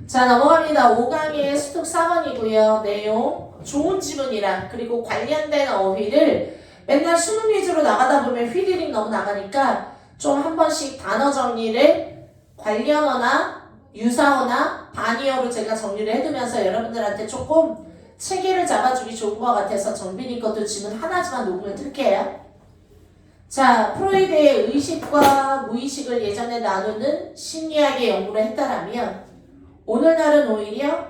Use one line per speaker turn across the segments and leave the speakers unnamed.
자, 넘어갑니다. 5강의 수특 4번이고요. 내용 좋은 지문이랑 그리고 관련된 어휘를 맨날 수능 위주로 나가다 보면 휘리릭 너무 나가니까 좀 한 번씩 단어 정리를 관련어나 유사어나 반의어로 제가 정리를 해두면서 여러분들한테 조금 체계를 잡아주기 좋은 것 같아서 정빈이 것도 지문 하나지만 녹음을 틀게요. 자, 프로이드의 의식과 무의식을 예전에 나누는 심리학의 연구를 했다라면 오늘날은 오히려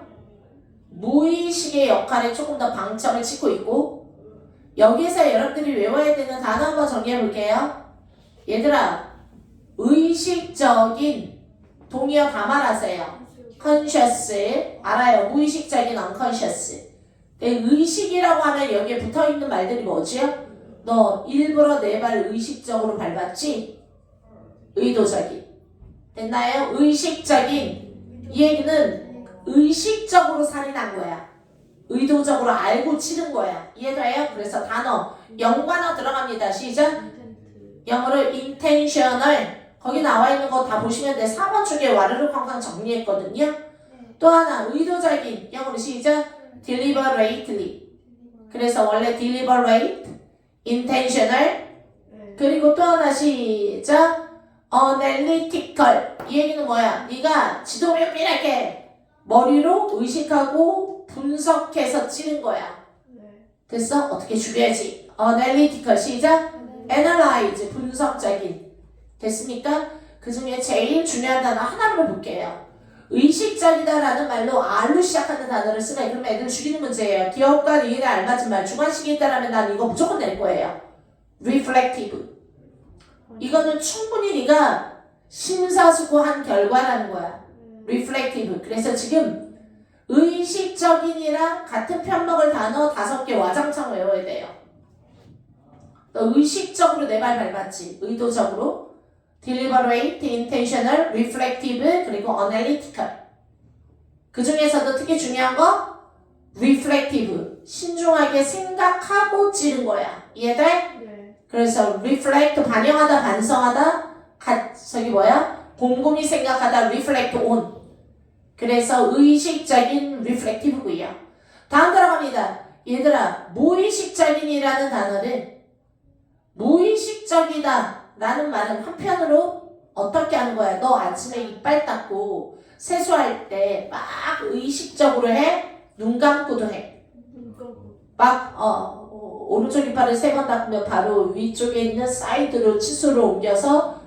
무의식의 역할에 조금 더 방점을 찍고 있고 여기에서 여러분들이 외워야 되는 단어 한번 정리해 볼게요. 얘들아, 의식적인 동의어 다 말하세요. conscious 알아요. 무의식적인 unconscious. 의식이라고 하면 여기에 붙어있는 말들이 뭐지요? 너 일부러 내 발 의식적으로 밟았지? 의도적인. 됐나요? 의식적인. 이 얘기는 의식적으로 살인한 거야. 의도적으로 알고 치는 거야. 이해돼요? 그래서 단어 영관어 들어갑니다. 시작. 영어로 intentional. 거기 나와 있는 거 다 보시면 돼. 4번 중에 와르르 쾅쾅 정리했거든요. 또 하나 의도적인. 영어로 시작. deliberately. 그래서 원래 deliberate, intentional. 그리고 또 하나 시작. analytical. 이 얘기는 뭐야? 네가 지도면 이렇게 머리로 의식하고 분석해서 찌는 거야. 됐어? 어떻게 죽여야지? analytical 시작. analyze 분석적인. 됐습니까? 그 중에 제일 중요한 단어 하나로 볼게요. 의식적이다라는 말로 R로 시작하는 단어를 쓰면 그러면 애들 죽이는 문제예요. 기억과 니은에 알맞은 말 주관식이 있다라면 난 이거 무조건 낼 거예요. reflective. 이거는 충분히 네가 심사숙고한 결과라는 거야. reflective. 그래서 지금 의식적인이랑 같은 편먹을 단어 5개 와장창 외워야 돼요. 너 의식적으로 내 발 밟았지. 의도적으로. deliberate, intentional, reflective, 그리고 analytical. 그 중에서도 특히 중요한 거 reflective. 신중하게 생각하고 찌른 거야. 이해돼? 네. 그래서 reflect, 반영하다, 반성하다. 저기 뭐야? 곰곰이 생각하다, reflect on. 그래서 의식적인 reflective고요. 다음 들어갑니다. 얘들아, 무의식적인이라는 단어를 무의식적이다 라는 말은 한편으로 어떻게 하는 거야? 너 아침에 이빨 닦고 세수할 때 막 의식적으로 해? 눈 감고도 해. 막 오른쪽 이빨을 3번 닦으면 바로 위쪽에 있는 사이드로 치수를 옮겨서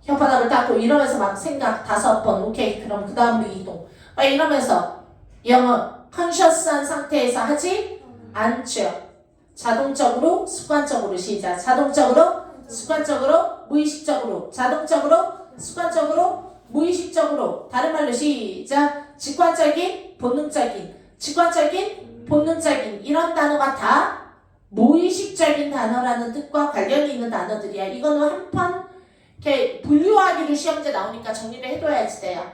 혓바닥을 닦고 이러면서 막 생각 5번. 오케이, 그럼 그 다음으로 이동. 막 이러면서 영어 컨셔스한 상태에서 하지 않죠. 자동적으로 습관적으로 시작. 자동적으로 습관적으로 무의식적으로 자동적으로 습관적으로 무의식적으로. 다른 말로 시작. 직관적인 본능적인 직관적인 본능적인. 이런 단어가 다 무의식적인 단어라는 뜻과 관련이 있는 단어들이야. 이거는 한편 이렇게 분류하기로 시험제 나오니까 정리를 해둬야지 돼요.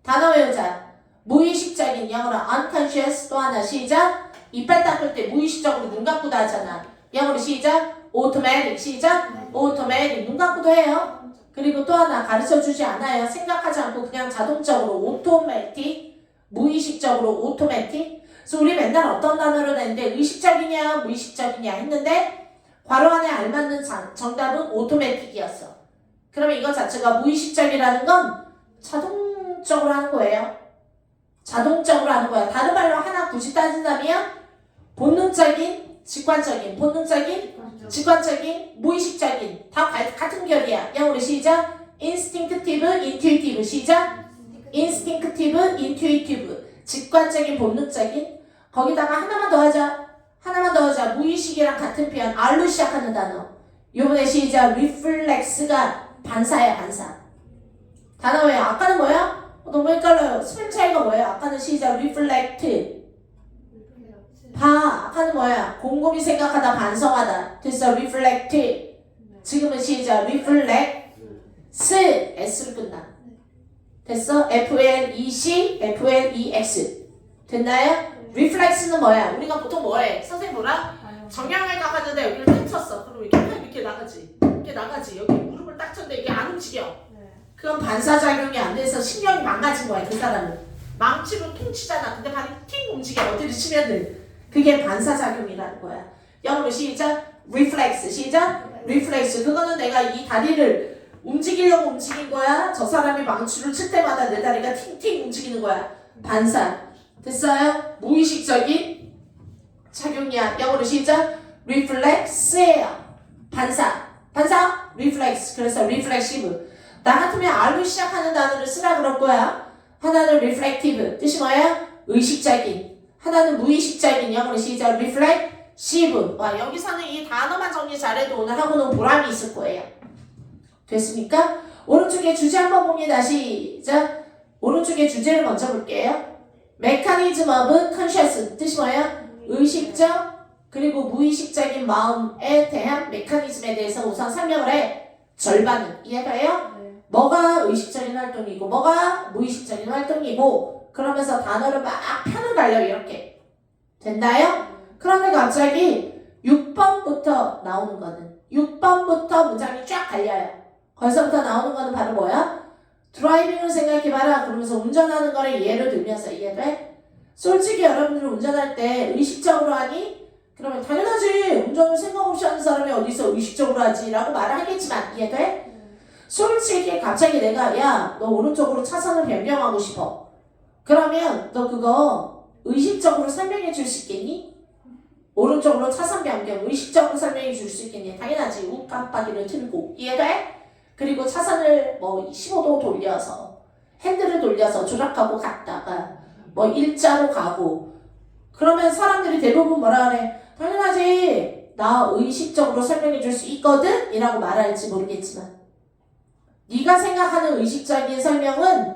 단어 외우자. 무의식적인 영어로 unconscious. 또 하나 시작. 이빨 닦을 때 무의식적으로 눈 감고도 하잖아. 영어로 시작. automatic 시작. automatic 눈 감고도 해요. 그리고 또 하나 가르쳐주지 않아요. 생각하지 않고 그냥 자동적으로 automatic. 무의식적으로 automatic. 그래서 우리 맨날 어떤 단어를 냈는데 의식적이냐 무의식적이냐 했는데 괄호 안에 알맞는 정답은 automatic이었어. 그러면 이거 자체가 무의식적이라는 건 자동적으로 하는 거예요. 자동적으로 하는 거야. 다른 말로 하나 굳이 따진다면 본능적인, 직관적인, 본능적인, 직관적인, 무의식적인 다 같은 결이야. 영어로 시작. instinctive, intuitive 시작. instinctive, intuitive 직관적인, 본능적인. 거기다가 하나만 더 하자. 하나만 더 하자. 무의식이랑 같은 표현 R로 시작하는 단어. 요번에 시작. reflex가 반사야, 반사. 단어 왜요? 아까는 뭐야? 너무 헷갈려요. 스펠 차이가 뭐예요? 아까는 시작. reflect 아까는 뭐야? 곰곰이 생각하다, 반성하다. 됐어. reflect. 지금은 시작. reflex. S로 끝나. 됐어? FLEC, FLEX. 됐나요? reflex는 뭐야? 우리가 보통 뭐해? 선생님 뭐라? 정형외과 갔는데 여기를 딱 쳤어. 그럼 이렇게 나가지. 이렇게 나가지. 여기 무릎을 딱 쳤는데 이게 안 움직여. 그건 반사작용이 안 돼서 신경이 망가진 거야. 그 사람은. 망치로 통 치잖아. 근데 발이 팅 움직여. 어디를 치면은. 그게 반사작용이라는 거야. 영어로 시작. reflex. 시작. reflex. 그거는 내가 이 다리를 움직이려고 움직인 거야. 저 사람이 망치를 칠 때마다 내 다리가 팅팅 움직이는 거야. 반사. 됐어요? 무의식적인 작용이야. 영어로 시작. reflex예요. 반사. 반사. reflex. 그래서 reflexive. 나 같으면 R로 시작하는 단어를 쓰라 그럴 거야. 하나는 reflective. 뜻이 뭐야? 의식적인. 하나는 무의식적인. 영어로 시작. reflexive. 와, 여기서는 이 단어만 정리 잘해도 오늘 하고는 보람이 있을 거예요. 됐습니까? 오른쪽에 주제 한번 봅니다. 시작. 오른쪽에 주제를 먼저 볼게요. mechanism of conscious. 뜻이 뭐야? 의식적 그리고 무의식적인 마음에 대한 메커니즘에 대해서 우선 설명을 해. 절반은. 이해가요? 네. 뭐가 의식적인 활동이고 뭐가 무의식적인 활동이고 그러면서 단어를 막 편을 갈려 이렇게. 됐나요? 그런데 갑자기 6번부터 나오는 거는 6번부터 문장이 쫙 갈려요. 거기서부터 나오는 거는 바로 뭐야? 드라이빙을 생각해봐라. 그러면서 운전하는 거를 예를 들면서 이해돼? 솔직히 여러분들 운전할 때 의식적으로 하니? 그러면 당연하지. 운전을 생각 없이 하는 사람이 어디서 의식적으로 하지? 라고 말을 하겠지만 이해돼? 솔직히 갑자기 내가 야, 너 오른쪽으로 차선을 변경하고 싶어. 그러면 너 그거 의식적으로 설명해 줄 수 있겠니? 오른쪽으로 차선 변경 의식적으로 설명해 줄 수 있겠니? 당연하지. 우 깜빡이를 틀고. 이해돼? 그리고 차선을 뭐 15도 돌려서 핸들을 돌려서 조작하고 갔다가 뭐 일자로 가고 그러면 사람들이 대부분 뭐라 그래? 당연하지. 나 의식적으로 설명해 줄 수 있거든? 이라고 말할지 모르겠지만 네가 생각하는 의식적인 설명은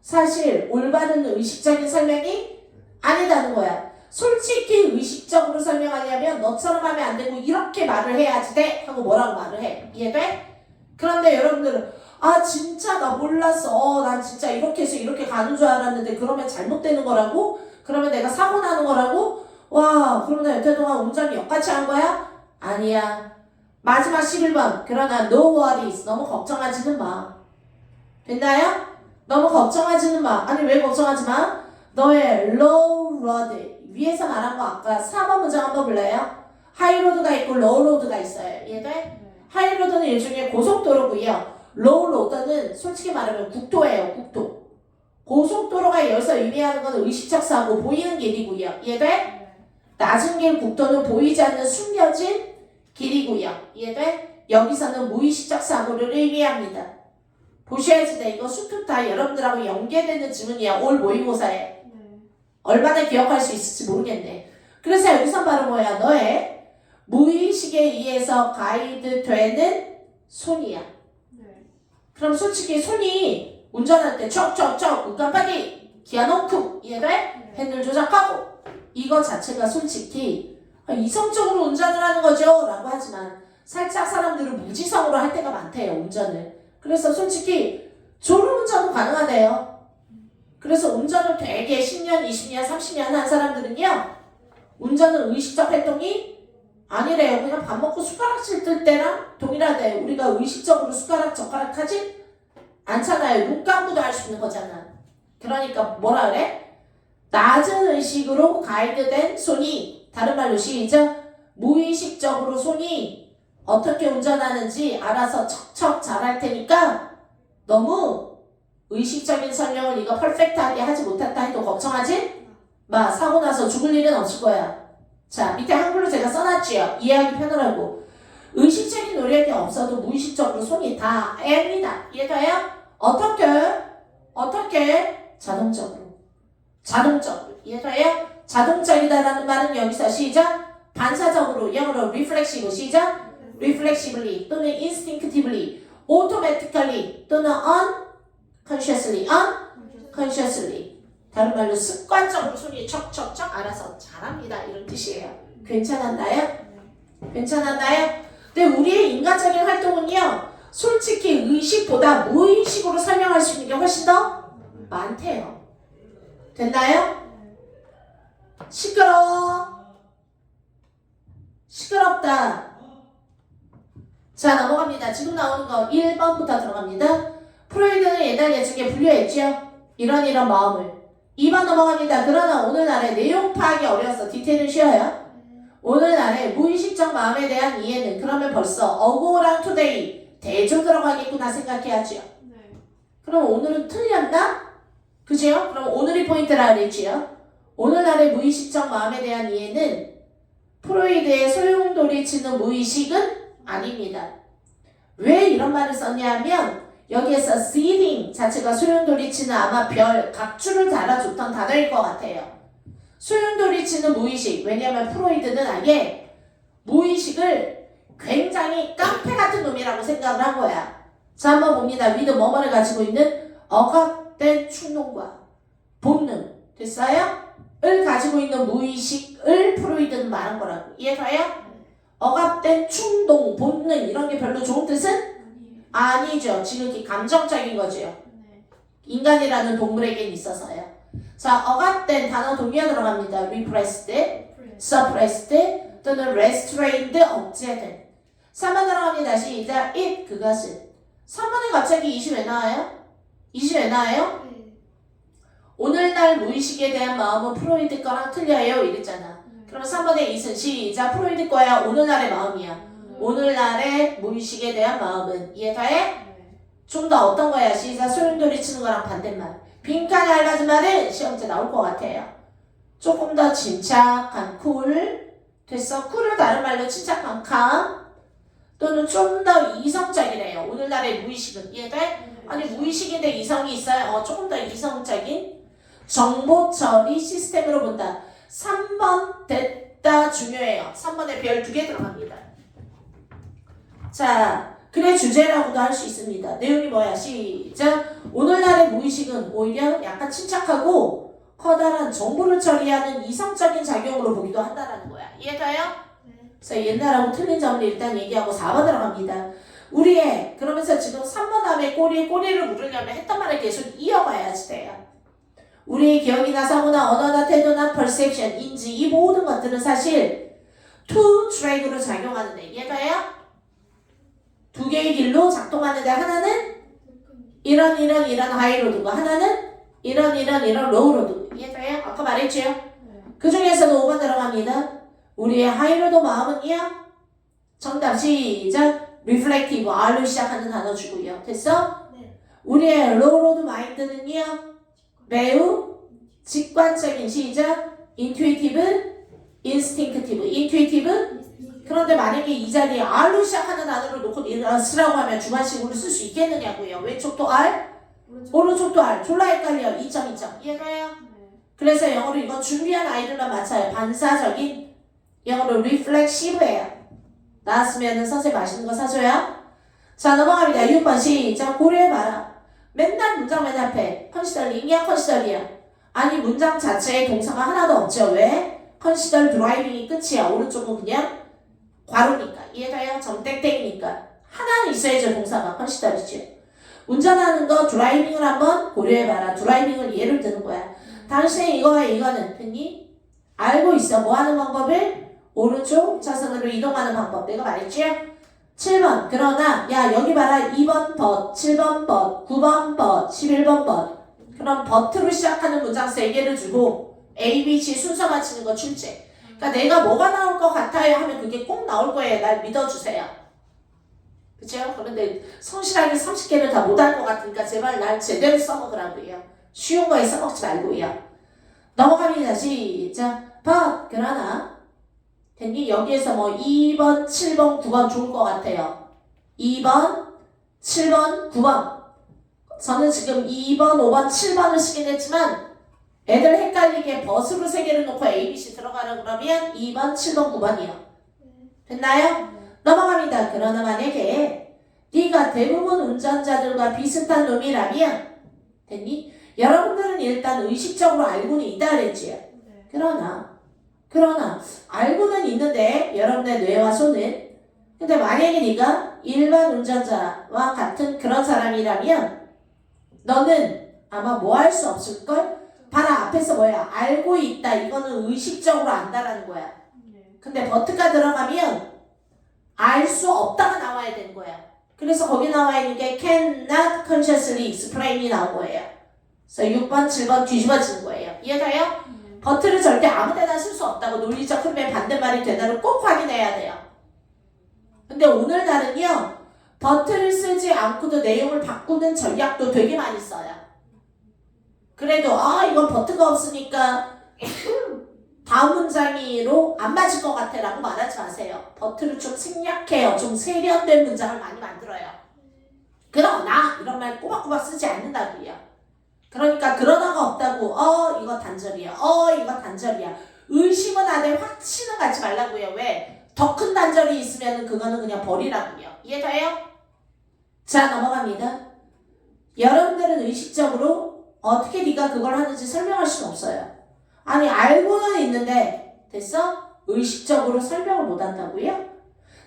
사실 올바른 의식적인 설명이 아니다는 거야. 솔직히 의식적으로 설명하려면 너처럼 하면 안 되고 이렇게 말을 해야지 돼? 하고 뭐라고 말을 해. 이해돼? 그런데 여러분들은 아 진짜 나 몰랐어. 난 진짜 이렇게 해서 이렇게 가는 줄 알았는데 그러면 잘못되는 거라고? 그러면 내가 사고 나는 거라고? 와 그러면 나 여태 동안 운전이 역같이 한 거야? 아니야. 마지막 11번. 그러나 no worries. 너무 걱정하지는 마. 됐나요? 너무 걱정하지는 마. 아니 왜 걱정하지 마? 너의 low road. 위에서 말한 거 아까 4번 문장 한번 볼래요? high road가 있고 low road가 있어요. 이해돼? high road는 일종의 고속도로고요. low road는 솔직히 말하면 국도예요. 국도. 고속도로가 여기서 의미하는 건 의식적 사고 보이는 길이고요. 이해돼? 낮은 길 국도는 보이지 않는 숨겨진 길이고요. 이해돼? 여기서는 무의식적 사고를 의미합니다. 보셔야지 돼. 이거 수특 다 여러분들하고 연계되는 지문이야. 올 모의고사에. 얼마나 기억할 수 있을지 모르겠네. 그래서 여기서 바로 뭐야? 너의 무의식에 의해서 가이드되는 손이야. 그럼 솔직히 손이 운전할 때 척척척 깜빡이 기아 놓고 이해돼? 핸들 조작하고 이거 자체가 솔직히 이성적으로 운전을 하는 거죠 라고 하지만 살짝 사람들은 무지성으로 할 때가 많대요 운전을. 그래서 솔직히 졸음운전도 가능하대요. 그래서 운전을 되게 10년, 20년, 30년 한 사람들은요 운전은 의식적 활동이 아니래요. 그냥 밥 먹고 숟가락질 뜰 때랑 동일하대. 우리가 의식적으로 숟가락 젓가락 하지 않잖아요. 눈 감고도 할 수 있는 거잖아. 그러니까 뭐라 그래? 낮은 의식으로 가이드된 손이 다른 말로 시작. 무의식적으로 손이 어떻게 운전하는지 알아서 척척 잘할 테니까 너무 의식적인 설명을 네가 퍼펙트하게 하지 못했다 해도 걱정하지 마. 사고 나서 죽을 일은 없을 거야. 자, 밑에 한글로 제가 써놨지요. 이해하기 편하라고. 의식적인 노력이 없어도 무의식적으로 손이 다 앱니다. 이해가요? 어떻게? 자동적으로. 이해가요? 자동적이다라는 말은 여기서 시작. 반사적으로 영어로 reflexive 시작. reflexively 또는 instinctively, automatically 또는 unconsciously. 다른 말로 습관적으로 손이 척척척 알아서 잘합니다. 이런 뜻이에요. 괜찮았나요? 근데 우리의 인간적인 활동은요. 솔직히 의식보다 무의식으로 설명할 수 있는 게 훨씬 더 많대요. 됐나요? 시끄럽다. 자 넘어갑니다. 지금 나오는 거 1번부터 들어갑니다. 프로이드는 옛날 예측에 분류했죠. 이런 마음을 2번 넘어갑니다. 그러나 오늘날의 내용 파악이 어려워서 디테일은 쉬워요. 오늘날의 무의식적 마음에 대한 이해는 그러면 벌써 어고랑 투데이 대조 들어가겠구나 생각해야지요. 그럼 오늘은 틀렸나? 그죠? 그럼 오늘이 포인트라 그랬지요. 오늘날의 무의식적 마음에 대한 이해는 프로이드의 소용돌이치는 무의식은 아닙니다. 왜 이런 말을 썼냐면 여기에서 seeding 자체가 소용돌이치는 아마 별 각주를 달아줬던 단어일 것 같아요. 소용돌이치는 무의식. 왜냐하면 프로이드는 아예 무의식을 굉장히 깡패 같은 놈이라고 생각을 한 거야. 자, 한번 봅니다. 위드 뭐뭐를 가지고 있는 억압된 충동과 본능. 됐어요? 을 가지고 있는 무의식을 프로이드는 말한 거라고. 이해가요? 억압된 충동, 본능 이런 게 별로 좋은 뜻은? 아니죠. 지극히 감정적인 거죠. 인간이라는 동물에겐 있어서요. 자, 억압된 단어 동의어 들어갑니다. repressed, suppressed 또는 restrained, 억제된. 3번 들어갑니다. 시작. it, 그것은. 3번에 갑자기 20 왜 나와요? 20 왜 나와요? 오늘날 무의식에 대한 마음은 프로이드 거랑 틀려요 이랬잖아. 그러면 3번의 it은 시작. 프로이드 거야. 오늘날의 마음이야. 오늘날의 무의식에 대한 마음은. 이해가해? 좀 더 어떤 거야? 시작. 소용돌이치는 거랑 반대말. 빈칸이 얇아진 말은 시험제 나올 것 같아요. 조금 더 침착한 쿨. 됐어? 쿨을 다른 말로 침착한 calm. 또는 좀 더 이성적이래요. 오늘날의 무의식은. 이해돼? 아니 무의식인데 이성이 있어요. 조금 더 이성적인 정보 처리 시스템으로 본다. 3번 됐다 중요해요. 3번에 별 2개 들어갑니다. 자, 글의 주제라고도 할 수 있습니다. 내용이 뭐야? 시작. 오늘날의 무의식은 오히려 약간 침착하고 커다란 정보를 처리하는 이성적인 작용으로 보기도 한다는 거야. 이해가요? 그래서 옛날하고 틀린 점을 일단 얘기하고 4번 들어갑니다. 우리의 그러면서 지금 3번 다음에 꼬리를 물으려면 했던 말을 계속 이어가야지 돼요. 우리의 기억이나 사고나 언어나 태도나 perception, 인지 이 모든 것들은 사실 two track으로 작용하는데 이해가요? 2개의 길로 작동하는데 하나는 이런 하이로드고 하나는 이런 로우로드. 이해가요? 아까 말했죠? 그 중에서도 5번 들어갑니다. 우리의 하이로드 마음은요? 정답 시작. reflective, R로 시작하는 단어 주고요. 됐어? 우리의 로우로드 마인드는요? 매우 직관적인 시작. intuitive, instinctive. 그런데 만약에 이 자리에 R로 시작하는 단어를 놓고 쓰라고 하면 주관식으로 쓸 수 있겠느냐고요. 왼쪽도 R, 오른쪽도 R. 졸라 헷갈려. 2.2점. 이해가요? 그래서 영어로 이건 준비한 아이들만 맞춰요. 반사적인 영어로 reflexive예요. 나왔으면 선생님 맛있는 거 사줘요. 자, 넘어갑니다. 6번 시작. 고려해봐라. 맨날 문장 맨 앞에 컨시더링이야 컨시더리야. 아니 문장 자체에 동사가 하나도 없죠. 왜? 컨시더 드라이빙이 끝이야. 오른쪽은 그냥 괄호니까. 이해가요? 점땡땡이니까. 하나는 있어야죠. 동사가 컨시더리죠. 운전하는 거 드라이빙을 한번 고려해봐라. 드라이빙을 예를 드는 거야. 당신의 이거와 이거는 됐니? 알고 있어. 뭐 하는 방법을? 오른쪽 차선으로 이동하는 방법. 내가 말했지? 7번. 그러나 야 여기 봐라. 2번 but, 7번 but, 9번 but, 11번 but. 그럼 but로 시작하는 문장 3개를 주고 A, B, C 순서 맞추는 거 출제. 그러니까 내가 뭐가 나올 것 같아요 하면 그게 꼭 나올 거예요. 날 믿어주세요. 그쵸? 그런데 성실하게 30개를 다 못할 것 같으니까 제발 날 제대로 써먹으라고요. 쉬운 거에 써먹지 말고요. 넘어갑니다. 시작. but 그러나 됐니? 여기에서 뭐 2번, 7번, 9번 좋을 것 같아요. 2번, 7번, 9번. 저는 지금 2번, 5번, 7번을 쓰긴 했지만 애들 헷갈리게 버스로 3개를 놓고 ABC 들어가라 그러면 2번, 7번, 9번이요. 됐나요? 넘어갑니다. 그러나 만약에 네가 대부분 운전자들과 비슷한 놈이라면 됐니? 여러분들은 일단 의식적으로 알고는 있다 그랬지요. 그러나 알고는 있는데 여러분의 뇌와 손은 근데 만약에 네가 일반 운전자와 같은 그런 사람이라면 너는 아마 뭐 할 수 없을걸? 바로 앞에서 뭐야? 알고 있다. 이거는 의식적으로 안다라는 거야. 근데 버트가 들어가면 알 수 없다가 나와야 되는 거야. 그래서 거기 나와 있는 게 cannot consciously explain이 나온 거예요. 그래서 6번, 7번 뒤집어지는 거예요. 이해돼요? 버트를 절대 아무 데나 쓸 수 없다고 논리적 흐름의 반대말이 되나를 꼭 확인해야 돼요. 근데 오늘날은요. 버트를 쓰지 않고도 내용을 바꾸는 전략도 되게 많이 써요. 그래도 이건 버트가 없으니까 다음 문장으로 안 맞을 것 같아 라고 말하지 마세요. 버트를 좀 생략해요. 좀 세련된 문장을 많이 만들어요. 그러나 이런 말 꼬박꼬박 쓰지 않는다고요. 그러니까 그러다가 없다고 이거 단절이야. 이거 단절이야. 의심은 안에 확신은 갖지 말라고요. 왜? 더 큰 단절이 있으면 그거는 그냥 버리라고요. 이해돼요? 자 넘어갑니다. 여러분들은 의식적으로 어떻게 네가 그걸 하는지 설명할 수는 없어요. 아니 알고는 있는데 됐어? 의식적으로 설명을 못한다고요?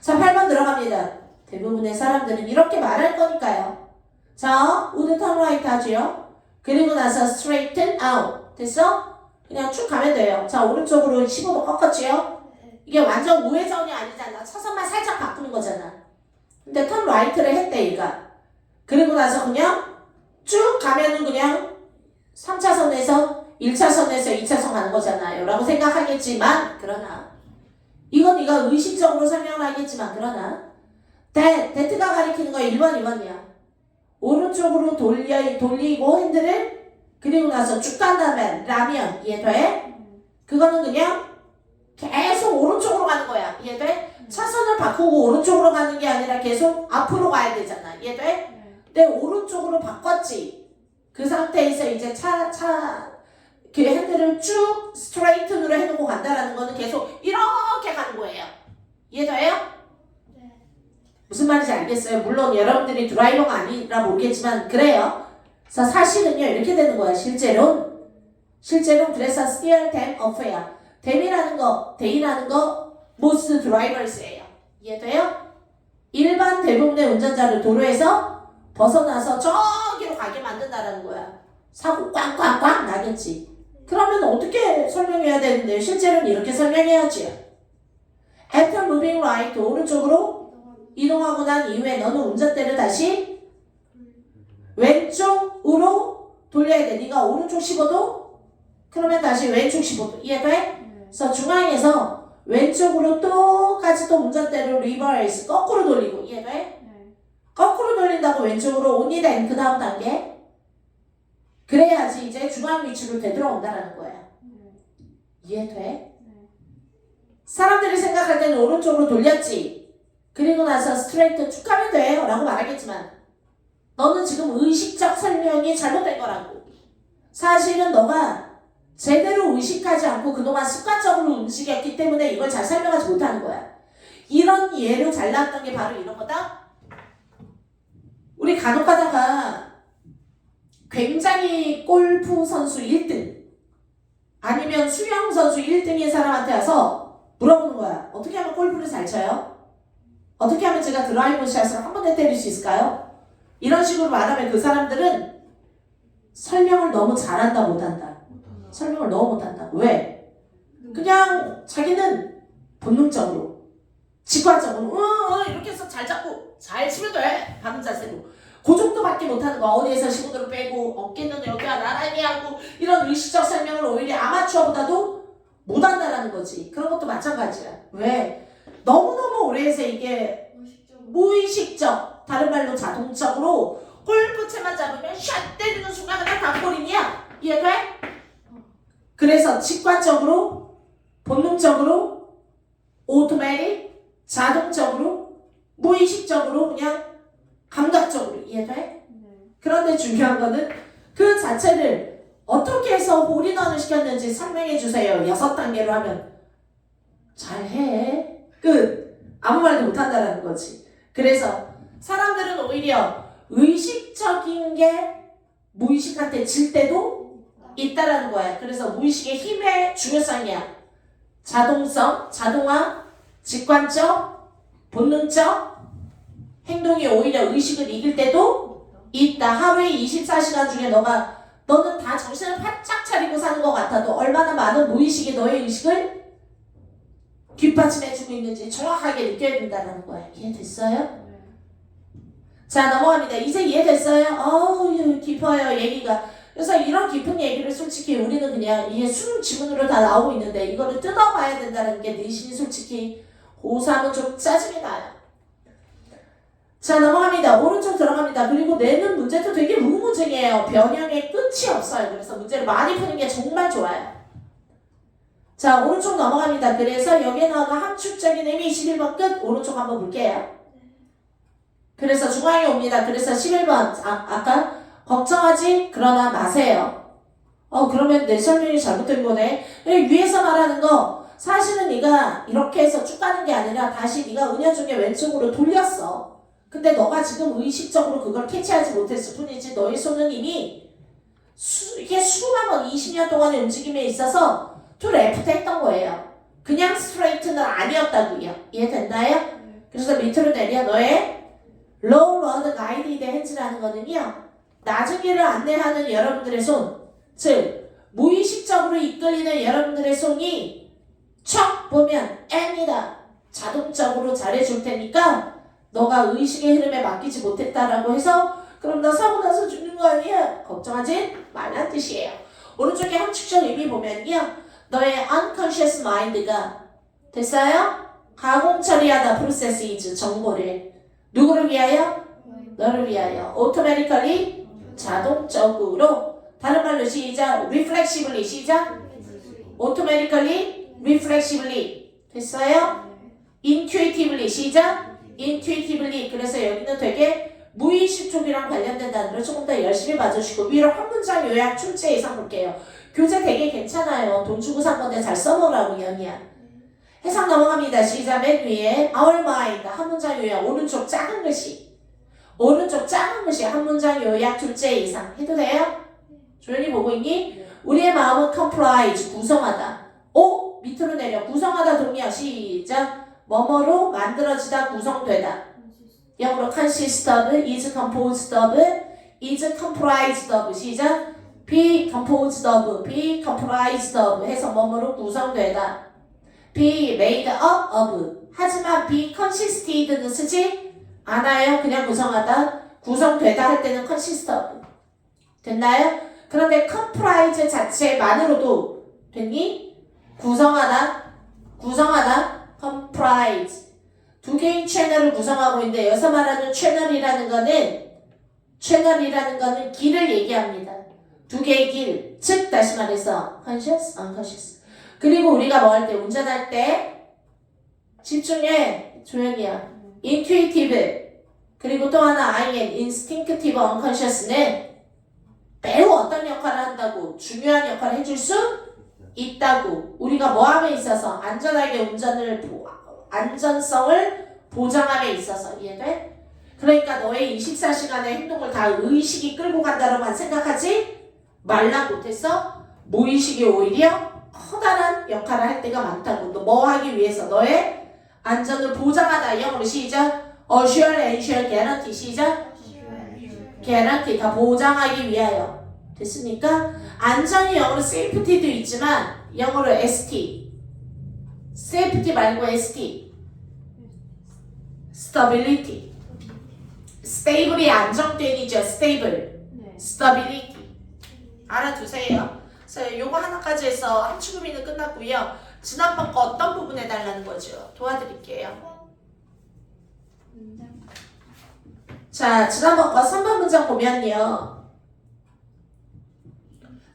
자 8번 들어갑니다. 대부분의 사람들은 이렇게 말할 거니까요. 자 would turn right 하죠. 그리고 나서 straighten out 됐어? 그냥 쭉 가면 돼요. 자 오른쪽으로 15도 꺾었지요? 이게 완전 우회전이 아니잖아. 차선만 살짝 바꾸는 거잖아. 근데 turn right를 했대 얘가. 그리고 나서 그냥 쭉 가면은 그냥 3차선에서 1차선에서 2차선 가는 거잖아요 라고 생각하겠지만 그러나 이건 네가 의식적으로 설명을 하겠지만 그러나 that가 가리키는 거 1번 2번이야. 오른쪽으로 돌리고 핸들을 그리고 나서 쭉 간 다음에 라면 이해돼? 그거는 그냥 계속 오른쪽으로 가는 거야. 이해돼? 차선을 바꾸고 오른쪽으로 가는 게 아니라 계속 앞으로 가야 되잖아. 이해돼? 근데 오른쪽으로 바꿨지. 그 상태에서 이제 그 핸들을 쭉 스트레이튼으로 해놓고 간다라는 거는 계속 이렇게 가는 거예요. 이해돼요? 네. 무슨 말인지 알겠어요? 물론 여러분들이 드라이버가 아니라 모르겠지만 그래요. 그래서 사실은요 이렇게 되는 거야. 실제로는 그래서 steer them off야. them이라는 거 most drivers예요. 이해돼요? 일반 대부분의 운전자를 도로에서 벗어나서 저기로 가게 만든다라는 거야. 사고 꽝꽝꽝 나겠지. 그러면 어떻게 설명해야 되는데 실제로는 이렇게 설명해야지. After moving right 오른쪽으로 이동하고 난 이후에 너는 운전대를 다시 왼쪽으로 돌려야 돼. 네가 오른쪽 15도 그러면 다시 왼쪽 15도 이해돼? 그래서 중앙에서 왼쪽으로 똑같이 또 운전대를 리버스 거꾸로 돌리고 이해돼? 거꾸로 돌린다고 왼쪽으로 only then 그 다음 단계 그래야지 이제 중앙 위치로 되돌아온다라는 거야. 이해돼? 사람들이 생각할 때는 오른쪽으로 돌렸지. 그리고 나서 스트레이트 쭉 가면 돼요 라고 말하겠지만 너는 지금 의식적 설명이 잘못된 거라고. 사실은 너가 제대로 의식하지 않고 그동안 습관적으로 움직였기 때문에 이걸 잘 설명하지 못하는 거야. 이런 예로 잘 나왔던 게 바로 이런 거다. 우리 간혹 가다가 굉장히 골프 선수 1등 아니면 수영 선수 1등인 사람한테 와서 물어보는 거야. 어떻게 하면 골프를 잘 쳐요? 어떻게 하면 제가 드라이브 샷을 한 번에 때릴 수 있을까요? 이런 식으로 말하면 그 사람들은 설명을 너무 잘한다 못한다. 설명을 너무 못한다. 왜? 그냥 자기는 본능적으로 직관적으로 이렇게 해서 잘 잡고 잘 치면 돼. 바른 자세로. 그 정도밖에 못하는 거야. 어디에서 15도를 빼고 어깨는 여기가 나란히 하고 이런 의식적 설명을 오히려 아마추어보다도 못한다라는 거지. 그런 것도 마찬가지야. 왜? 너무너무 오래 해서 이게 무의식적 다른 말로 자동적으로 골프채만 잡으면 샷 때리는 순간 그냥 다 골인이야. 이해돼? 그래서 직관적으로 본능적으로 오토매틱 자동적으로 무의식적으로 그냥 감각적으로 이해돼? 그런데 중요한 거는 그 자체를 어떻게 해서 홀인원을 시켰는지 설명해 주세요. 6단계로 하면 잘해. 끝. 아무 말도 못한다라는 거지. 그래서 사람들은 오히려 의식적인 게 무의식한테 질 때도 있다라는 거야. 그래서 무의식의 힘의 중요성이야. 자동성, 자동화, 직관적, 본능적 행동이 오히려 의식을 이길 때도 있다. 하루에 24시간 중에 너는 다 정신을 바짝 차리고 사는 것 같아도 얼마나 많은 무의식이 너의 의식을 뒷받침해주고 있는지 정확하게 느껴야 된다는 거야. 이해됐어요? 자 넘어갑니다. 이제 이해됐어요? 어우 깊어요 얘기가. 그래서 이런 깊은 얘기를 솔직히 우리는 그냥 이게 수능 지문으로 다 나오고 있는데 이거를 뜯어봐야 된다는 게 내신이 솔직히 고3은 좀 짜증이 나요. 자 넘어갑니다. 오른쪽 들어갑니다. 그리고 내는 문제도 되게 무문제예요. 변형의 끝이 없어요. 그래서 문제를 많이 푸는 게 정말 좋아요. 자 오른쪽 넘어갑니다. 그래서 여기에 나오는 함축적인 의미 11번 끝. 오른쪽 한번 볼게요. 그래서 중앙에 옵니다. 그래서 11번 아까 걱정하지 그러나 마세요. 그러면 내 설명이 잘못된 거네. 위에서 말하는 거 사실은 네가 이렇게 해서 쭉 가는 게 아니라 다시 네가 은연중에 왼쪽으로 돌렸어. 근데 너가 지금 의식적으로 그걸 캐치하지 못했을 뿐이지 너의 손은 이미 이게 수많은 번 20년 동안의 움직임에 있어서 to left 했던 거예요. 그냥 스트레이트는 아니었다고요. 이해된다요? 그래서 밑으로 내려 너의 low road guided hands라는 거는요. 낮은 길을 안내하는 여러분들의 손, 즉 무의식적으로 이끌리는 여러분들의 손이 척 보면 N이다. 자동적으로 잘해줄 테니까 너가 의식의 흐름에 맡기지 못했다라고 해서 그럼 나 사고 나서 죽는 거 아니야? 걱정하지 말란 뜻이에요. 오른쪽에 함축적 의미 보면요. 너의 unconscious mind가 됐어요? 가공 처리하다 process is 정보를 누구를 위하여? 너를 위하여 automatically 자동적으로 다른 말로 시작 reflexively 시작 automatically reflexively 됐어요? intuitively 시작 intuitively 그래서 여기는 되게 무의식 쪽이랑 관련된다는 걸 조금 더 열심히 봐주시고 위로 한 문장 요약 출제 예상 볼게요. 교재 되게 괜찮아요. 돈 주고 산 건데 잘 써먹으라고 연이야. 해석 넘어갑니다. 시작 맨 위에 our mind 한 문장 요약 오른쪽 작은 글씨 오른쪽 작은 글씨 한 문장 요약 둘째 이상 해도 돼요? 조연이 보고 있니? 우리의 마음은 comprise 구성하다 오 밑으로 내려 구성하다 동의어 시작 뭐뭐로 만들어지다 구성되다 영어로 consist of, is composed of, is comprised of 시작 be composed of, be comprised of 해서 뭐뭐로 구성되다 be made up of 하지만 be consisted는 쓰지 않아요. 그냥 구성하다 구성되다 할 때는 consist of 됐나요? 그런데 comprise 자체만으로도 됐니? 구성하다 comprise 두 개의 채널을 구성하고 있는데 여기서 말하는 채널이라는 거는 길을 얘기합니다. 두 개의 길, 즉 다시 말해서 conscious, unconscious 그리고 우리가 뭐 할 때 운전할 때 집중해 조연이야 intuitive 그리고 또 하나 IN instinctive unconscious는 매우 어떤 역할을 한다고 중요한 역할을 해줄 수 있다고 우리가 뭐함에 있어서 안전하게 안전성을 보장함에 있어서 이해돼? 그러니까 너의 24시간의 행동을 다 의식이 끌고 간다로만 생각하지 말라고 못했어? 무의식이 오히려 커다란 역할을 할 때가 많다고 또 뭐 하기 위해서 너의 안전을 보장하다 영어로 시작 assure, ensure, guarantee 시작 guarantee 다 보장하기 위하여 됐습니까? 안전이 영어로 safety도 있지만 영어로 ST safety 말고 ST stability stable이 안정된이죠 stable stability 알아두세요. 그래서 요거 하나까지 해서 함축의미는 끝났고요. 지난번 거 어떤 부분 해달라는 거죠? 도와드릴게요. 자, 지난번 거 3번 문장 보면요.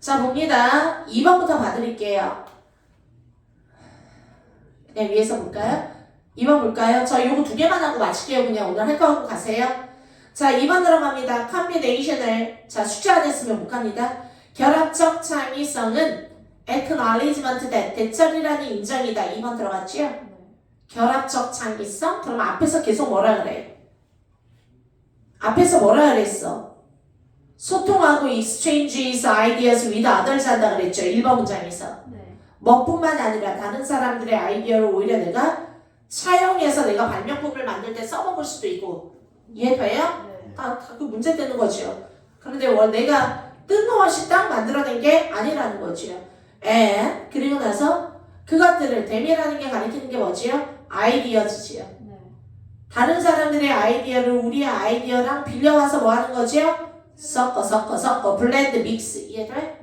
자, 봅니다. 2번부터 봐드릴게요. 그냥 위에서 볼까요? 2번 볼까요? 저 요거 두 개만 하고 마칠게요. 그냥 오늘 할 거 하고 가세요. 자, 2번 들어갑니다. combination을 자 숙제 안 했으면 못 갑니다. 결합적 창의성은 acknowledgement that 대절이라는 인정이다. 2번 들어갔지요? 결합적 창의성? 그럼 앞에서 계속 뭐라 그래? 앞에서 뭐라 그랬어? 소통하고 exchanges ideas with others 한다 그랬죠? 1번 문장에서. 뭐뿐만 아니라 다른 사람들의 아이디어를 오히려 내가 차용해서 내가 발명품을 만들 때 써먹을 수도 있고 이해돼요? 다 그 문제 되는 거죠. 그런데 내가 뜬금없이 딱 만들어낸 게 아니라는 거지요. 그리고 나서 그것들을 대미라는 게 가리키는 게 뭐지요? 아이디어지요. 다른 사람들의 아이디어를 우리의 아이디어랑 빌려와서 뭐 하는 거지요? 섞어 블렌드 믹스 이해돼?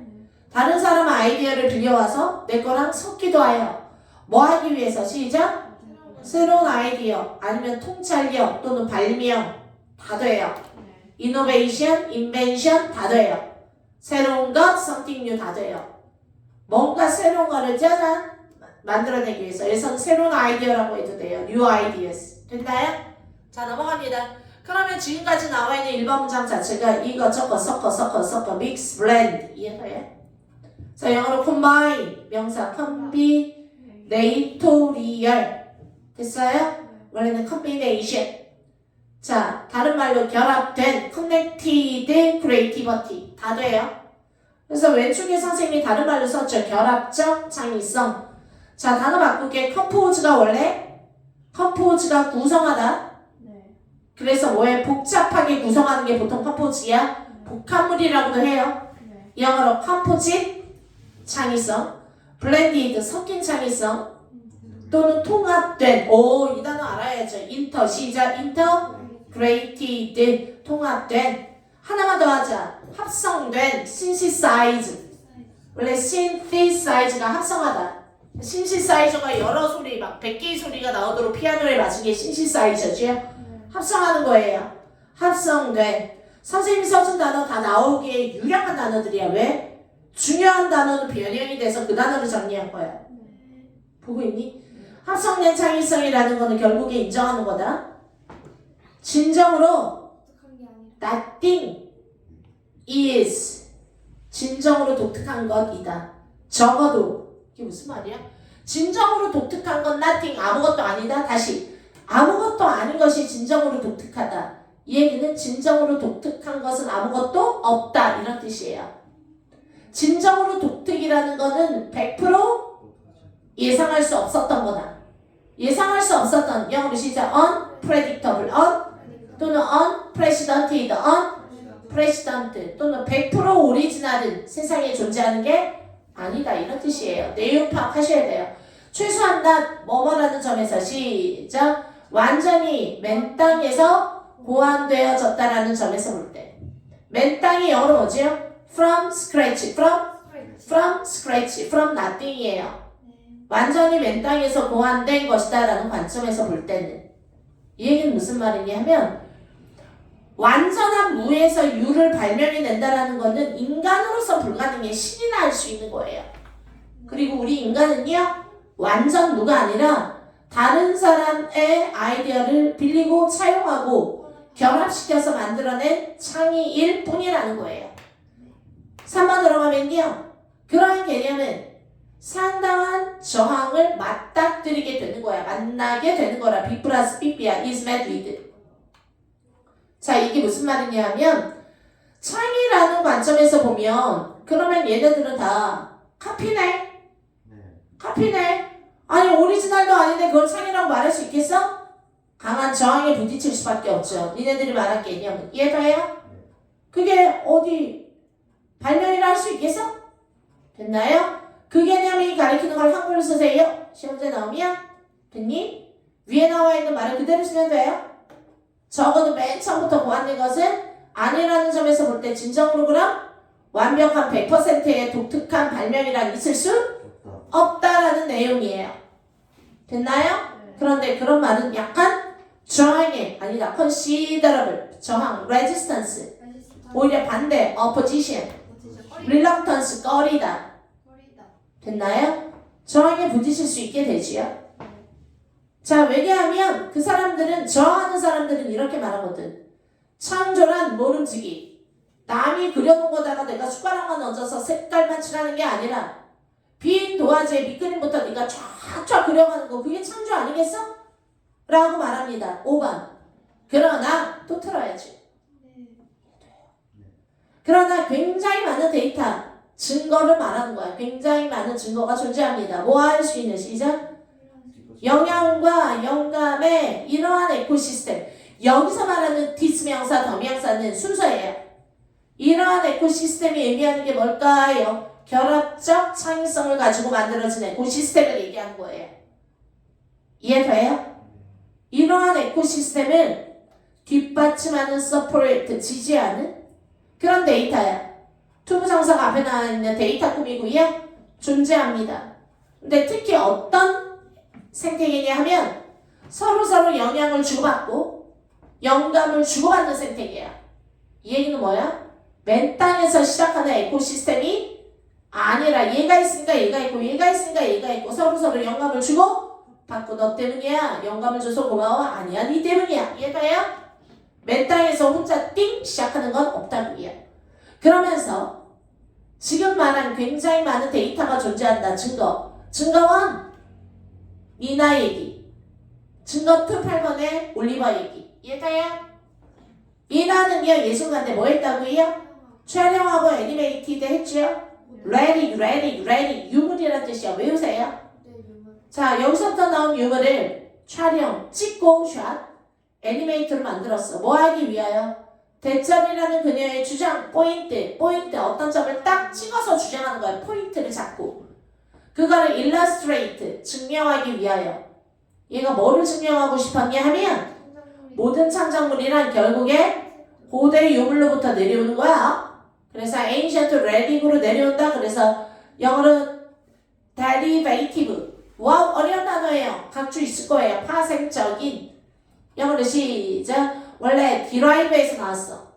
다른 사람 아이디어를 빌려와서 내 거랑 섞기도 하여 뭐 하기 위해서 시작 새로운 아이디어 아니면 통찰력 또는 발명 다 돼요. 이노베이션, 인벤션 다 돼요. 새로운 것, something new 다 돼요. 뭔가 새로운 거를 짜잔 만들어내기 위해서 그래서 새로운 아이디어라고 해도 돼요. new ideas 됐나요? 자 넘어갑니다. 그러면 지금까지 나와 있는 일반 문장 자체가 이거 저거 섞어 mix, blend 이해돼요? 자 영어로 combine 명사 combinatorial 됐어요? 원래는 combination 자 다른 말로 결합된 connected creativity 다 돼요. 그래서 왼쪽에 선생님이 다른 말로 썼죠. 결합적 창의성 자 단어 바꾸게 compose가 원래 compose가 구성하다 그래서 뭐에 복잡하게 구성하는 게 보통 compose야 복합물이라고도 해요. 영어로 composite 창의성 blended 섞인 창의성 또는 통합된 이 단어 알아야죠. 인터 시작 integrated 통합된 하나만 더 하자. 합성된 synthesize 원래 synthesize가 합성하다. synthesize가 여러 소리 막 100개의 소리가 나오도록 피아노에 맞춘 게 synthesize죠. 합성하는 거예요. 합성된 선생님이 써준 단어 다 나오기에 유력한 단어들이야. 왜? 중요한 단어는 변형이 돼서 그 단어를 정리한 거야. 보고 있니? 합성된 창의성이라는 거는 결국에 인정하는 거다. 진정으로 nothing is 진정으로 독특한 것이다. 적어도 이게 무슨 말이야? 진정으로 독특한 건 nothing 아무것도 아니다. 다시 아무것도 아닌 것이 진정으로 독특하다. 이 얘기는 진정으로 독특한 것은 아무것도 없다 이런 뜻이에요. 진정으로 독특이라는 거는 100% 예상할 수 없었던 거다. 예상할 수 없었던 영어로 시작 unpredictable 또는 unprecedented unprecedented 또는 100% 오리지널은 세상에 존재하는 게 아니다 이런 뜻이에요. 내용 파악하셔야 돼요. 최소한 나 뭐뭐라는 점에서 시작 완전히 맨 땅에서 고안되어졌다라는 점에서 볼 때 맨 땅이 영어로 뭐지요? From scratch, from scratch, from nothing이에요. 완전히 맨 땅에서 고안된 것이다 라는 관점에서 볼 때는 이 얘기는 무슨 말이냐 하면 완전한 무에서 유를 발명해낸다라는 것은 인간으로서 불가능해 신이나 할 수 있는 거예요. 그리고 우리 인간은요 완전 무가 아니라 다른 사람의 아이디어를 빌리고 차용하고 결합시켜서 만들어낸 창의일 뿐이라는 거예요. 3번 들어가면요 그러한 개념은 상당한 저항을 맞닥뜨리게 되는 거야. 만나게 되는 거라. B 플러스 B야. is met with. 자 이게 무슨 말이냐 하면 창의라는 관점에서 보면 그러면 얘네들은 다 카피네. 카피네. 아니 오리지널도 아닌데 그걸 창의라고 말할 수 있겠어? 강한 저항에 부딪힐 수밖에 없죠. 니네들이 말한 개념은 이해가요? 그게 어디 발명이라 할 수 있겠어? 됐나요? 그 개념이 가리키는 걸 한글로 쓰세요. 시험지에 나오면 됐니? 위에 나와 있는 말을 그대로 쓰면 돼요. 적어도 맨 처음부터 고안된 것은 아니라는 점에서 볼 때 진정으로 그럼 완벽한 100%의 독특한 발명이란 있을 수 없다라는 내용이에요. 됐나요? 그런데 그런 말은 약간 저항에 아니다. considerable 저항, resistance 오히려 반대, opposition, reluctance 꺼리다. 됐나요? 저항에 부딪힐 수 있게 되지요. 자, 왜냐하면 그 사람들은 저항하는 사람들은 이렇게 말하거든. 창조란 모름지기. 남이 그려놓은 거다가 내가 숟가락만 얹어서 색깔만 칠하는 게 아니라 빈 도화지에 밑그림부터 네가 쫙쫙 그려가는 거 그게 창조 아니겠어? 라고 말합니다. 5번. 그러나 또 틀어야지. 그러나 굉장히 많은 데이터 증거를 말하는 거야. 굉장히 많은 증거가 존재합니다. 뭐 할 수 있는 시작? 영양과 영감의 이러한 에코시스템. 여기서 말하는 디스 명사, 더 명사는 순서예요. 이러한 에코시스템이 의미하는 게 뭘까요? 결합적 창의성을 가지고 만들어진 에코시스템을 얘기하는 거예요. 이해돼요? 이러한 에코시스템을 뒷받침하는 서포트, 지지하는 그런 데이터야. 투부정사가 앞에 나와 있는 데이터 꾸미고요. 존재합니다. 근데 특히 어떤 생태계냐 하면 서로 영향을 주고받고 영감을 주고받는 생태계야. 이 얘기는 뭐야? 맨 땅에서 시작하는 에코시스템이 아니라 얘가 있으니까 얘가 있고 얘가 있으니까 얘가 있고 서로 영감을 주고 받고 너 때문이야. 영감을 줘서 고마워. 아니야. 네 때문이야. 이해가요? 맨 땅에서 혼자 띵 시작하는 건 없다고요. 그러면서 지금 말한 굉장히 많은 데이터가 존재한다. 증거. 증거 1. 니나 얘기. 증거 2 8번의 올리버 얘기. 이해가요? 니나는요. 예술가인데 뭐 했다고요? 촬영하고 애니메이티드 했죠? ready. 유물이라는 뜻이야. 외우세요. 자, 여기서부터 나온 유물을 촬영, 찍고 샷, 애니메이터로 만들었어. 뭐 하기 위하여? 대점이라는 그녀의 주장, 포인트, 어떤 점을 딱 찍어서 주장하는 거야. 포인트를 잡고. 그거를 illustrate, 증명하기 위하여. 얘가 뭐를 증명하고 싶었냐 하면 모든 창작물이란 결국에 고대 유물로부터 내려오는 거야. 그래서 ancient relic으로 내려온다. 그래서 영어로 derivative. 와, 어려운 단어예요. 각주 있을 거예요. 파생적인. 영어로 시작. 원래 derive에서 나왔어.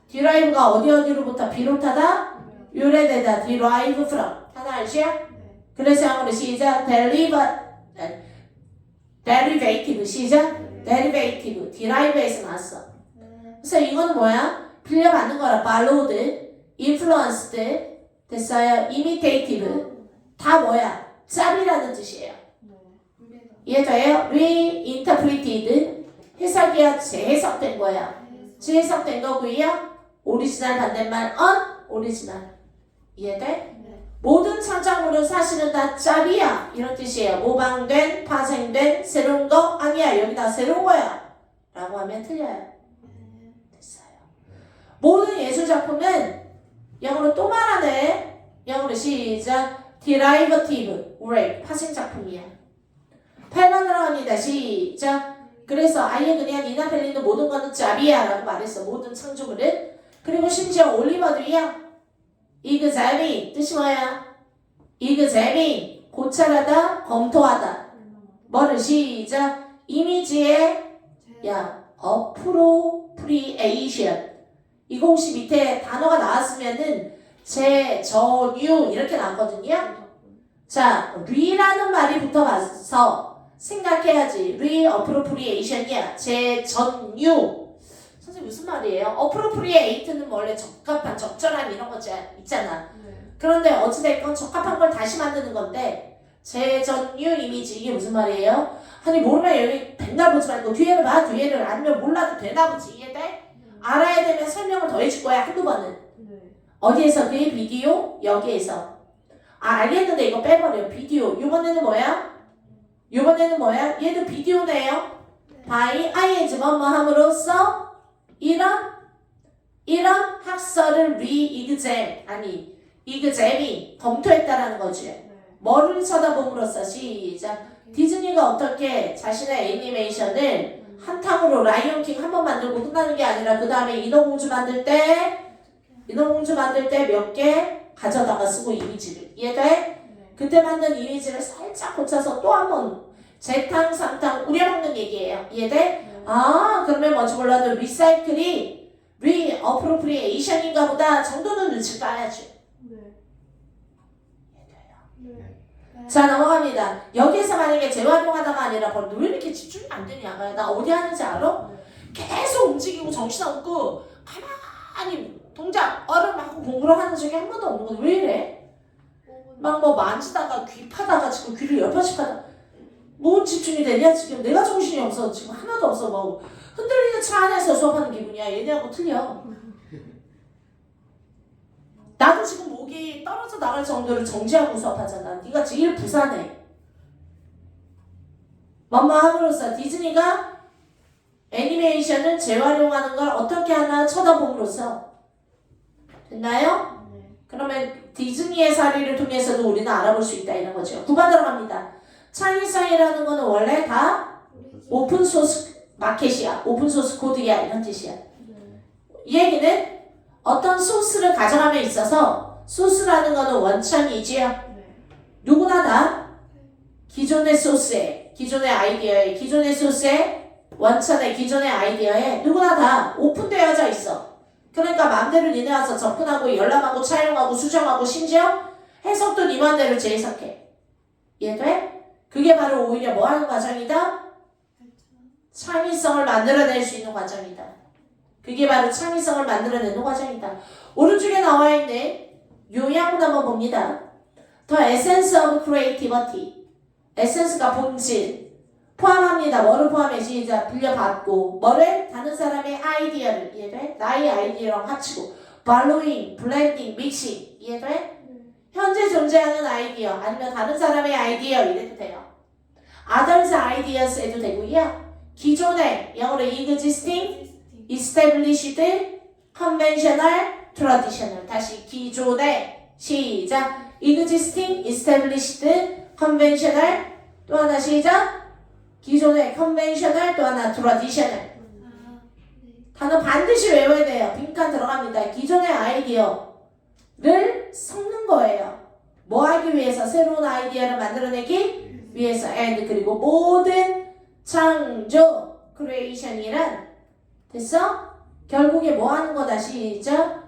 derive가 어디로부터 비롯하다? 유래되다. derive from. 하나 알죠? 그래서 영어로 시작. derivative. 시작. derivative. derive에서 나왔어. 그래서 이거는 뭐야? 빌려받는 거라. borrowed, influenced, 됐어요? imitative. 다 뭐야? 짭이라는 뜻이에요. 이해돼요? reinterpreted. 해석이야. 재해석된 거야. 재해석된 거고요. 오리지널 반대말 un오리지널. 이해돼? 모든 창작물은 사실은 다 짭이야. 이런 뜻이에요. 모방된, 파생된, 새로운 거 아니야. 여기 다 새로운 거야. 라고 하면 틀려요. 됐어요. 모든 예술작품은 영어로 또 말하네. 영어로 시작. derivative work. 파생작품이야. 8번 들어갑니다. 시작. 그래서 아예 그냥 니나 벨린도 모든 거는 짭이야 라고 말했어. 모든 창조물은. 그리고 심지어 올리버도요. examine 뜻이 뭐야? examine 고찰하다, 검토하다. 뭐를 시작. 이미지의 appropriation. 이거 혹시 밑에 단어가 나왔으면은 재전유 이렇게 나왔거든요. 자, re라는 말이 붙어봐서 생각해야지. reappropriation이야. 재전유. 선생님 무슨 말이에요? appropriate는 원래 적합한, 적절한 이런 거 있잖아. 그런데 어찌됐건 적합한 걸 다시 만드는 건데 재전유 이미지 이게 무슨 말이에요? 아니 모르면 여기 백날 보지 말고 뒤에를 봐. 뒤에를 아니면 몰라도 되나 보지. 이해돼? 알아야 되면 설명을 더 해줄 거야. 한두 번은. 어디에서? 그게 비디오? 여기에서. 알겠는데 이거 빼버려. 비디오. 이번에는 뭐야? 얘도 비디오네요. by ing 뭐뭐 함으로써 이런 학설을 examine 검토했다라는 거지. 뭐를 쳐다봄으로써 시작. 디즈니가 어떻게 자신의 애니메이션을 한탕으로 라이온킹 한 번 만들고 끝나는 게 아니라 그 다음에 인어공주 만들 때 몇 개 가져다가 쓰고 이미지를. 이해돼? 그때 만든 이미지를 살짝 고쳐서 또 한 번 재탕, 삼탕 우려먹는 얘기예요. 이해돼? 아, 그러면 뭔지 몰라도 리사이클이 reappropriation인가 보다 정도는 눈치를 까야지. 자, 넘어갑니다. 여기에서 만약에 재활용하다가 아니라 왜 이렇게 집중이 안 되냐? 나 어디 하는지 알아? 계속 움직이고 정신없고 가만히 동작, 얼음하고 공부를 하는 중에 한 번도 없는 거야. 왜 이래? 막 뭐 만지다가 귀 파다가 지금 귀를 10번씩 파다. 뭔 집중이 되냐? 지금 내가 정신이 없어. 지금 하나도 없어. 뭐 흔들리는 차 안에서 수업하는 기분이야. 얘네하고 틀려. 나도 지금 목이 떨어져 나갈 정도로 정지하고 수업하잖아. 네가 제일 부산해. 함으로써 디즈니가 애니메이션을 재활용하는 걸 어떻게 하나 쳐다봄으로써. 됐나요? 그러면 디즈니의 사례를 통해서도 우리는 알아볼 수 있다 이런 거죠. 9번 들어갑니다. 창의성이라는 거는 원래 다 오픈소스 마켓이야. 오픈소스 코드야 이런 뜻이야. 이 얘기는 어떤 소스를 가져감에 있어서 소스라는 거는 원천이지요. 누구나 다 기존의 소스에, 기존의 아이디어에, 기존의 소스에, 원천에, 기존의 아이디어에 누구나 다 오픈되어져 있어. 그러니까 마음대로 니네 와서 접근하고 열람하고 차용하고 수정하고 심지어 해석도 니 맘대로 재해석해. 이해돼? 그게 바로 오히려 뭐 하는 과정이다? 창의성을 만들어낼 수 있는 과정이다. 그게 바로 창의성을 만들어내는 과정이다. 오른쪽에 나와 있는 요약을 한번 봅니다. The essence of creativity. 에센스가 본질. 포함합니다. 뭐를 포함해? 시작. 빌려받고. 뭐를? 다른 사람의 아이디어를. 이해돼? 나의 아이디어랑 합치고. borrowing, blending, mixing. 이해돼? 현재 존재하는 아이디어. 아니면 다른 사람의 아이디어. 이래도 돼요. others ideas 해도 되고요. 기존의 영어로 existing, established, conventional, traditional. 다시 기존의 시작. existing, established, conventional. 또 하나 시작. 기존의 conventional 또 하나 traditional. 단어 반드시 외워야 돼요. 빈칸 들어갑니다. 기존의 아이디어를 섞는 거예요. 뭐 하기 위해서? 새로운 아이디어를 만들어내기 위해서. and 그리고 모든 창조 creation이란 됐어? 결국에 뭐 하는 거다. 시작.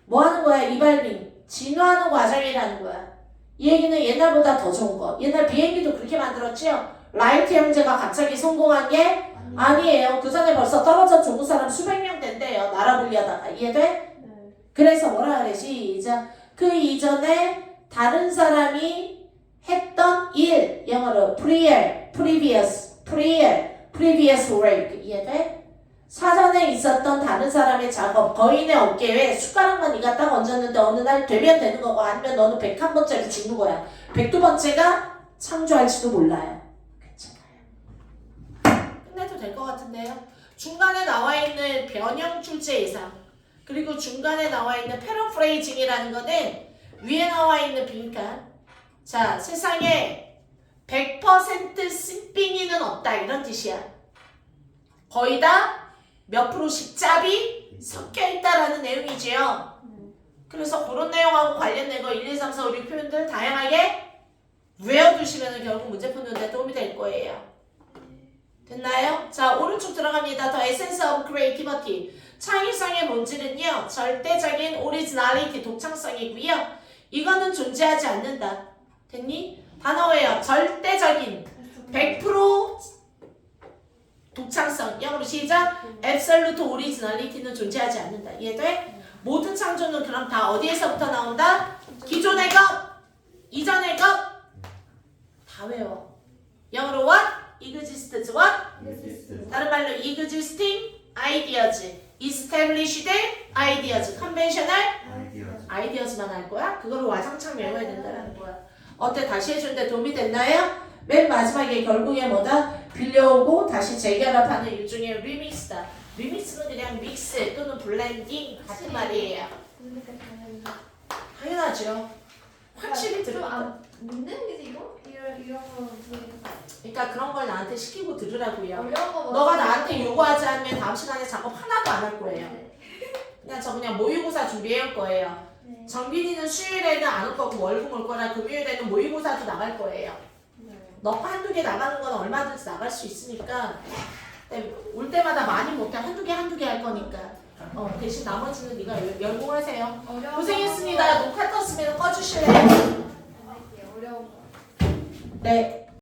뭐 하는 거야? 이발빙. 진화하는 과정이라는 거야. 이 얘기는 옛날보다 더 좋은 거. 옛날 비행기도 그렇게 만들었지요? 라이트 형제가 갑자기 성공한 게 아니에요. 그 전에 벌써 떨어져 죽은 사람 수백 명 된대요. 날아보려다가. 이해돼? 그래서 뭐라 그래? 시작. 그 이전에 다른 사람이 했던 일. 영어로 previous work. 이해돼? 사전에 있었던 다른 사람의 작업, 거인의 어깨에 숟가락만 네가 딱 얹었는데 어느 날 되면 되는 거고 아니면 너는 101번째로 죽는 거야. 102번째가 창조할지도 몰라요. 괜찮아요. 끝내도 될 것 같은데요. 중간에 나와 있는 변형 출제 예상 그리고 중간에 나와 있는 패러프레이징이라는 거는 위에 나와 있는 빈칸. 자, 세상에 100% 씹빙이는 없다 이런 뜻이야. 거의 다 몇 프로씩 짭이 섞여있다라는 내용이지요. 그래서 그런 내용하고 관련된 거 1, 2, 3, 4, 5, 6 표현들 다양하게 외워두시면 결국 문제 푸는 데 도움이 될 거예요. 됐나요? 자, 오른쪽 들어갑니다. The essence of creativity. 창의성의 본질은요. 절대적인 originality, 독창성이고요. 이거는 존재하지 않는다. 됐니? 단어예요. 절대적인 100% 독창성. 영어로 시작. Absolute originality는 존재하지 않는다. 이해돼? 모든 창조는 그럼 다 어디에서부터 나온다? 기존의 것, 이전의 것 다 외워. 영어로 what? exists what? 다른 말로 existing ideas, established ideas, conventional ideas만 할 거야? 그거를 와장창 외워야 된다는 거야. 어때? 다시 해주는데 도움이 됐나요? 맨 마지막에 결국에 뭐다? 빌려오고 다시 재결합하는 일종의 리믹스다. 리믹스는 그냥 믹스 또는 블렌딩 같은 말이에요. 당연하죠. 확실히 들으니까.
문제는 게 이거? 이런 거
그러니까 그런 걸 나한테 시키고 들으라고요.
어려운 거
너가 나한테 요구하지 않으면 다음 시간에 작업 하나도 안 할 거예요. 그냥 모의고사 준비해올 거예요.
네.
정빈이는 수요일에는 안 올 거고 월금 올 거라 금요일에는 모의고사도 나갈 거예요. 너 한두 개 나가는 건 얼마든지 나갈 수 있으니까 올 때마다 많이 못해. 한두 개 할 거니까. 대신 나머지는 네가 열공하세요. 고생했습니다. 녹화 떴으면 꺼주실래요?
어려운 거.
네.